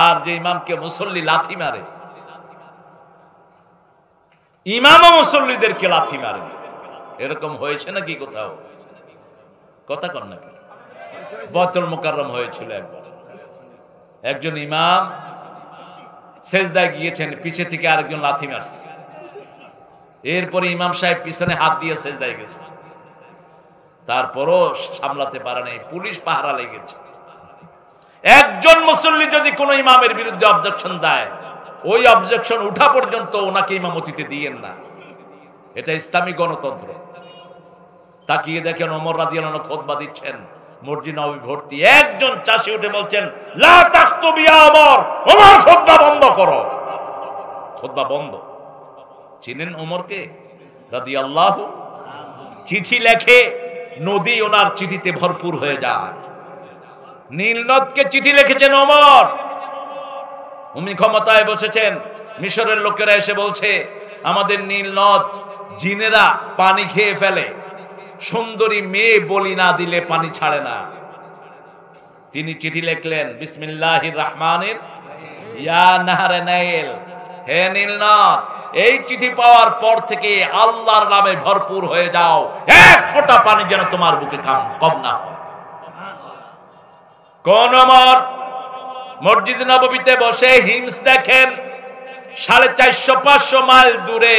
আর যে ইমামকে মুসল্লি লাথি মারে, ইমামও মুসল্লিদেরকে লাথি মারে, এরকম হয়েছে নাকি কোথাও? কথা কর নাকি? বাইতুল মুকাররম হয়েছিল একবার, একজন ইমাম সেজদায় গিয়েছেন, পিছে থেকে আরেকজন লাথি মারছে, এরপরে ইমাম সাহেব পিছনে হাত দিয়ে সেজদায় গেছে, তারপরও সামলাতে পারে নাই, পুলিশ পাহারা লেগেছে। একজন মুসল্লি যদি কোন ইমামের বিরুদ্ধে অবজেকশন দেয়, ওই অবজেকশন উঠা পর্যন্ত ওনাকে ইমামতিতে দিয়েন না, এটা ইসলামী গণতন্ত্র। তাকিয়ে দেখেন ওমর রাদিয়াল্লাহু আনহু খুতবা দিচ্ছেন, মসজিদ নববী ভর্তি, একজন চাষি উঠে বলছেন লা তাকতুবি ইয়া ওমর, ওমর খুতবা বন্ধ করো, খুতবা বন্ধ। চিনেন ওমরকে রাদিয়াল্লাহু? চিঠি লেখে, নদী ওনার চিঠিতে ভরপুর হয়ে যায়। নীল নদকে চিঠি লিখেছেন ওমর, উনি ক্ষমতায় বসেছেন, মিশরের লোকেরা এসে বলছে আমাদের নীল নদ জিনেরা পানি খেয়ে ফেলে, সুন্দরী মেয়ে বলি না দিলে পানি ছাড়ে না। তিনি চিঠি লিখলেন বিসমিল্লাহির রহমানির ইয়া নাহরে নাইল, হে নীল নদ, এই চিঠি পাওয়ার পর থেকে আল্লাহর নামে ভরপুর হয়ে যাও, এক ফোঁটা পানি যেন তোমার বুকে কম না হয়। কোন ওমর মসজিদ নববীতে বসে হিমস দেখেন, 450-500 মাইল দূরে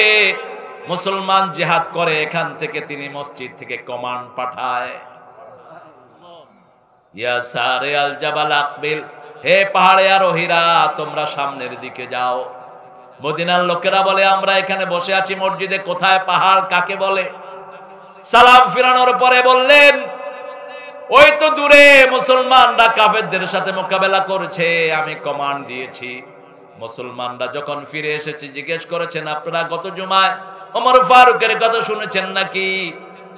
মুসলমান জিহাদ করে, এখান থেকে তিনি মসজিদ থেকে কমান্ড পাঠায়, ইয়া সারে আল জাবাল আকবিল, হে পাহাড়ে আরোহীরা তোমরা সামনের দিকে যাও। মদিনার লোকেরা বলে আমরা এখানে বসে আছি মসজিদে, কোথায় পাহাড় কাকে বলে? সালাম ফিরানোর পরে বললেন ওই তো দূরে মুসলমানরা কাফেরদের সাথে মোকাবেলা করছে, আমি কমান্ড দিয়েছি। মুসলমানরা যখন ফিরে এসেছে জিজ্ঞেস করেছেন আপনারা গত জুমায় ওমর ফারুকের কথা শুনেছেন নাকি?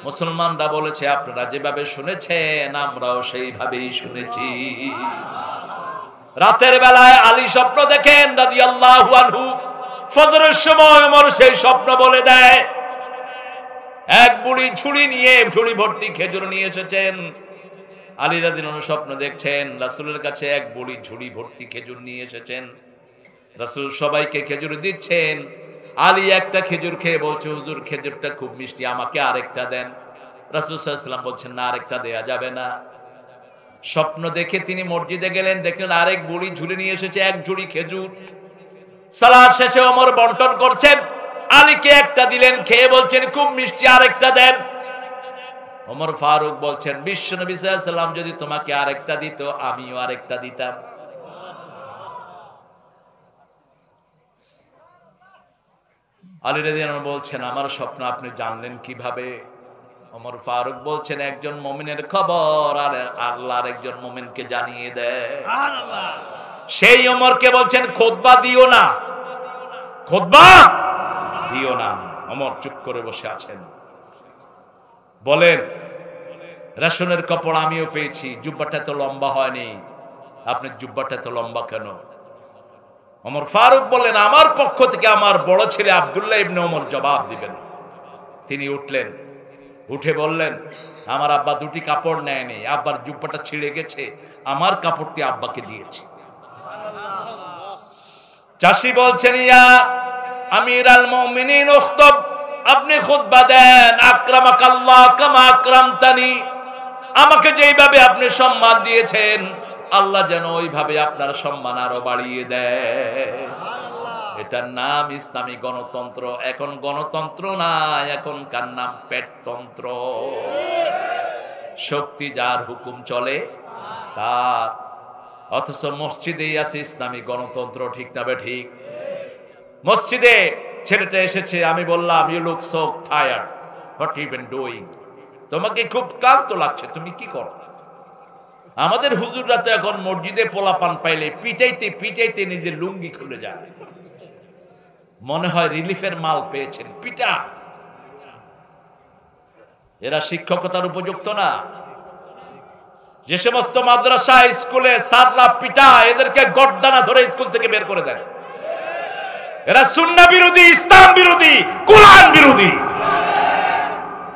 মুসলমানরা বলেছে আপনারা যেভাবে শুনেছেন আমরাও সেইভাবেই শুনেছি। রাতের বেলায় আলী স্বপ্ন দেখেন রাদিয়াল্লাহু আনহু, ফজরের সময় ওমর সেই স্বপ্ন বলে দেয়। এক বুড়ি ঝুড়ি নিয়ে, ঝুড়ি ভর্তি খেজুর নিয়ে এসেছেন। আলী রাদিয়াল্লাহু আনহু স্বপ্ন দেখছেন রাসূলের কাছে এক বুড়ি ঝুড়ি ভর্তি খেজুর নিয়ে এসেছেন, রাসূল সবাইকে খেজুর দিচ্ছেন। আলী একটা খেজুর খেয়ে বলছে হুজুর খেজুরটা খুব মিষ্টি, আমাকে আরেকটা দেন। রাসূল সাল্লাল্লাহু আলাইহি ওয়াসাল্লাম বলছেন না, আরেকটা দেয়া যাবে না। স্বপ্ন দেখে তিনি মসজিদে গেলেন, দেখলেন আরেক বুড়ি ঝুড়ি নিয়ে এসেছে এক ঝুড়ি খেজুর। সালাত শেষে ওমর বন্টন করছেন, আলীকে একটা দিলেন, খেয়ে বলছেন খুব মিষ্টি, আরেকটা দেন। ওমর ফারুক বলছেন বিশ্ব নবী সাল্লাল্লাহু আলাইহি ওয়াসাল্লাম যদি তোমাকে আরেকটা দিত আমিও আরেকটা দিতাম। আলী রাদিয়াল্লাহু আনহু বলছেন আমার স্বপ্ন আপনি জানলেন কিভাবে? ওমর ফারুক বলছেন একজন মুমিনের খবর আর আল্লাহর একজন মুমিনকে জানিয়ে দেয়। সুবহানাল্লাহ। সেই ওমরকে বলছেন খুতবা দিও না, খুতবা দিও না। ওমর চুপ করে বসে আছেন। বলেন রেশনের কাপড় আমিও পেয়েছি, জুব্বাটা তো লম্বা হয়নি, আপনার জুব্বাটা তো লম্বা কেন? ওমর ফারুক বললেন আমার পক্ষ থেকে আমার বড় ছেলে আব্দুল্লাহ ইবনে ওমর জবাব দিবেন। তিনি উঠলেন, উঠে বললেন আমার আব্বা দুটি কাপড় নেয়নি, আব্বার জুব্বাটা ছিঁড়ে গেছে, আমার কাপড়টি আব্বাকে দিয়েছে। চাষি বলছেন ইয়া আমিরাল মুমিনিন উখতব, আপনি খুতবা দেন। আকরামাকাল্লাহ কামা আকরামতানি, আমাকে যেইভাবে আপনি সম্মান দিয়েছেন আল্লাহ যেন ওইভাবে আপনার সম্মান আরো বাড়িয়ে দেয়। এটার নাম ইসলামী গণতন্ত্র। এখন গণতন্ত্র না, এখনকার নাম পেটতন্ত্র। শক্তি যার হুকুম চলে তার। অথচ মসজিদেই আছে ইসলামী গণতন্ত্র, ঠিক না ঠিক? মসজিদে ছেলেটা এসেছে, আমি বললাম you look so tired, what you been doing? তোমাকে খুব ক্লান্ত লাগছে, তুমি কি করো? আমাদের হুজুররা তো এখন মসজিদে পোলাপান পাইলে পিটাইতে পিটাইতে নিজের লুঙ্গি খুলে যায়, মনে হয় রিলিফের মাল পেয়েছেন। পিটা, এরা শিক্ষকতার উপযুক্ত না। যে সমস্ত মাদ্রাসা স্কুলে সারলা পিটা, এদেরকে গর্দানা ধরে স্কুল থেকে বের করে দেন। এরা সুন্নাহ বিরোধী, ইসলাম বিরোধী, কোরআন বিরোধী।